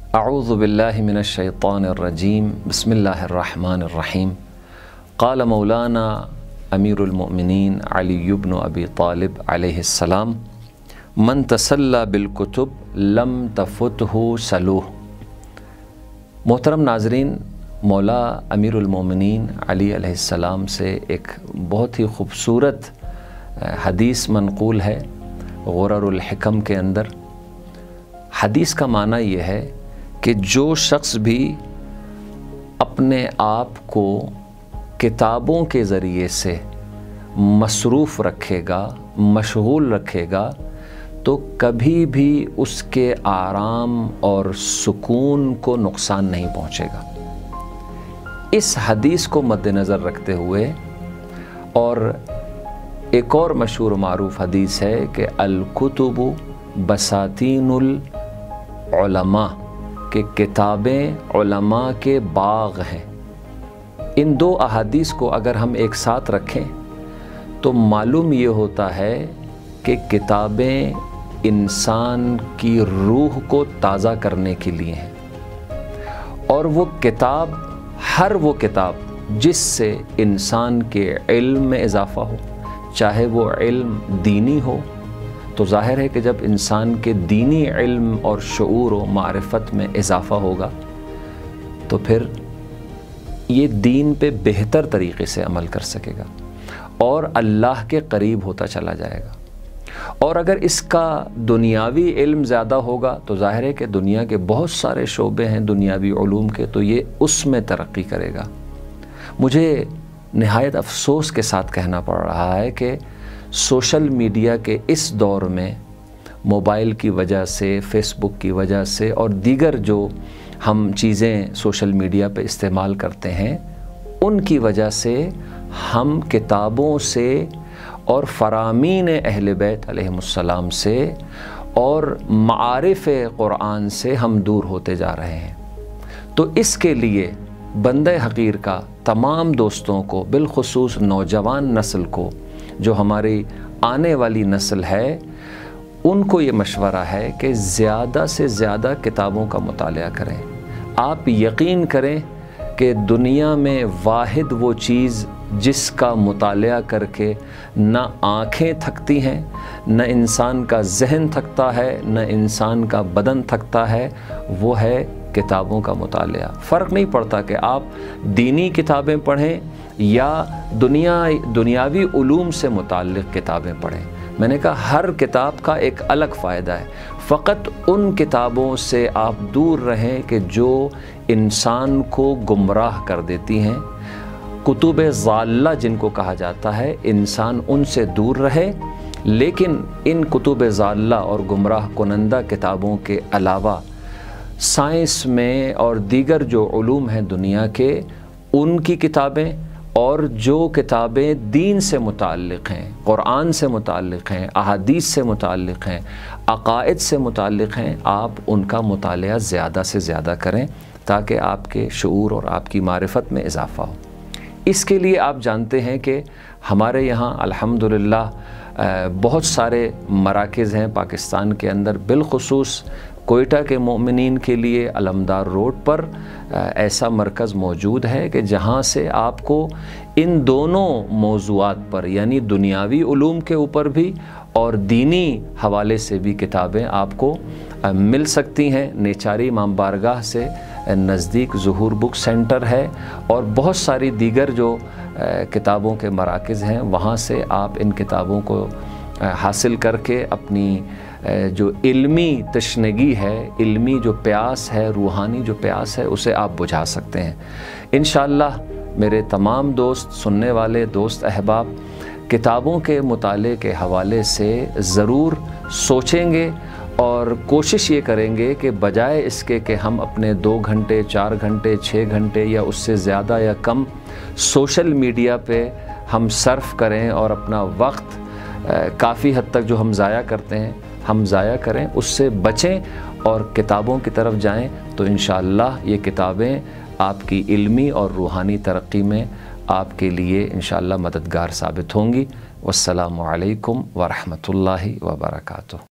अऊज़ु बिल्लाहि मिनश शैतानिर रजीम बिस्मिल्लाहिर रहमानिर रहीम। क़ाल मौलाना अमीरुल मोमिनीन अली इब्न अबी तालिब अलैहिस्सलाम मन तसल्ला बिल कुतुब लम तफुतहु सलूह। मोहतरम नाज़रीन, मौला अमीरुल मोमिनीन अली अलैहिस्सलाम से एक बहुत ही ख़ूबसूरत हदीस मनक़ूल है ग़ुररुल हिकम के अंदर। हदीस का माना यह है कि जो शख्स भी अपने आप को किताबों के ज़रिए से मसरूफ़ रखेगा, मशगूल रखेगा, तो कभी भी उसके आराम और सुकून को नुकसान नहीं पहुँचेगा। इस हदीस को मद्देनज़र रखते हुए और एक और मशहूर मारूफ हदीस है कि अल-कुतुबु बसातीनुल उलमा, कि किताबें उलमा के बाग़ हैं। इन दो अहादीस को अगर हम एक साथ रखें तो मालूम ये होता है कि किताबें इंसान की रूह को ताज़ा करने के लिए हैं, और वो किताब, हर वो किताब जिससे इंसान के इल्म में इजाफ़ा हो, चाहे वो इल्म दीनी हो, तो ज़ाहिर है कि जब इंसान के दीनी इल्म और शऊर व मारिफत में इजाफ़ा होगा तो फिर ये दीन पे बेहतर तरीक़े से अमल कर सकेगा और अल्लाह के करीब होता चला जाएगा। और अगर इसका दुनियावी इल्म ज़्यादा होगा तो ज़ाहिर है कि दुनिया के बहुत सारे शोबे हैं दुनियावी उलूम के, तो ये उसमें तरक्की करेगा। मुझे निहायत अफसोस के साथ कहना पड़ रहा है कि सोशल मीडिया के इस दौर में मोबाइल की वजह से, फ़ेसबुक की वजह से और दीगर जो हम चीज़ें सोशल मीडिया पे इस्तेमाल करते हैं, उनकी वजह से हम किताबों से और फ़रामीन अहले बैत अलैहिमुस्सलाम से और मारिफ़ क़ुरान से हम दूर होते जा रहे हैं। तो इसके लिए बंदे हक़ीर का तमाम दोस्तों को, बिलखुसूस नौजवान नस्ल को, जो हमारी आने वाली नस्ल है, उनको ये मशवरा है कि ज़्यादा से ज़्यादा किताबों का मुतालिया करें। आप यकीन करें कि दुनिया में वाहिद वो चीज़ जिसका मुतालिया करके न आँखें थकती हैं, न इंसान का जहन थकता है, न इंसान का बदन थकता है, वो है किताबों का मुतालिया। फ़र्क नहीं पड़ता कि आप दीनी किताबें पढ़ें या दुनियावी उलूम से मुताल्लिक़ किताबें पढ़ें। मैंने कहा हर किताब का एक अलग फ़ायदा है। फ़कत उन किताबों से आप दूर रहें कि जो इंसान को गुमराह कर देती हैं, कुतुब ज़ाल्ला जिनको कहा जाता है, इंसान उनसे दूर रहे। लेकिन इन कुतुब ज़ाल्ला और गुमराह कुनंदा किताबों के अलावा साइंस में और दीगर जो उलूम हैं दुनिया के, उनकी किताबें और जो किताबें दीन से मुताल्लिक़ हैं, क़ुरान से मुताल्लिक़ हैं, अहादीस से मुताल्लिक़ हैं, अक़ाइद से मुताल्लिक़ हैं, आप उनका मुतालिया ज़्यादा से ज़्यादा करें ताकि आपके शऊर और आपकी मारिफत में इजाफ़ा हो। इसके लिए आप जानते हैं कि हमारे यहाँ अल्हम्दुलिल्लाह बहुत सारे मराकिज़ हैं पाकिस्तान के अंदर। बिलखुसूस कोयटा के मोमिनीन के लिए अलमदार रोड पर ऐसा मरकज़ मौजूद है कि जहाँ से आपको इन दोनों मौज़ूआत पर, यानी दुनियावी उलूम के ऊपर भी और दीनी हवाले से भी किताबें आपको मिल सकती हैं। नेचारी इमाम बारगाह से नज़दीक ज़ुहूर बुक सेंटर है और बहुत सारी दीगर जो किताबों के मराकिज़ हैं, वहाँ से आप इन किताबों को हासिल करके अपनी जो इल्मी तशनगी है, इल्मी जो प्यास है, रूहानी जो प्यास है, उसे आप बुझा सकते हैं। इंशाअल्लाह मेरे तमाम दोस्त, सुनने वाले दोस्त अहबाब किताबों के मुताले के हवाले से ज़रूर सोचेंगे और कोशिश ये करेंगे कि बजाय इसके कि हम अपने 2 घंटे, 4 घंटे, 6 घंटे या उससे ज़्यादा या कम सोशल मीडिया पे हम सर्फ़ करें और अपना वक्त काफ़ी हद तक जो हम ज़ाया करते हैं हम ज़ाया करें, उससे बचें और किताबों की तरफ जाएं। तो इंशाअल्लाह ये किताबें आपकी इल्मी और रूहानी तरक्की में आपके लिए इंशाअल्लाह मददगार साबित होंगी। वस्सलामु अलैकुम व रहमतुल्लाहि व बरकातुहू।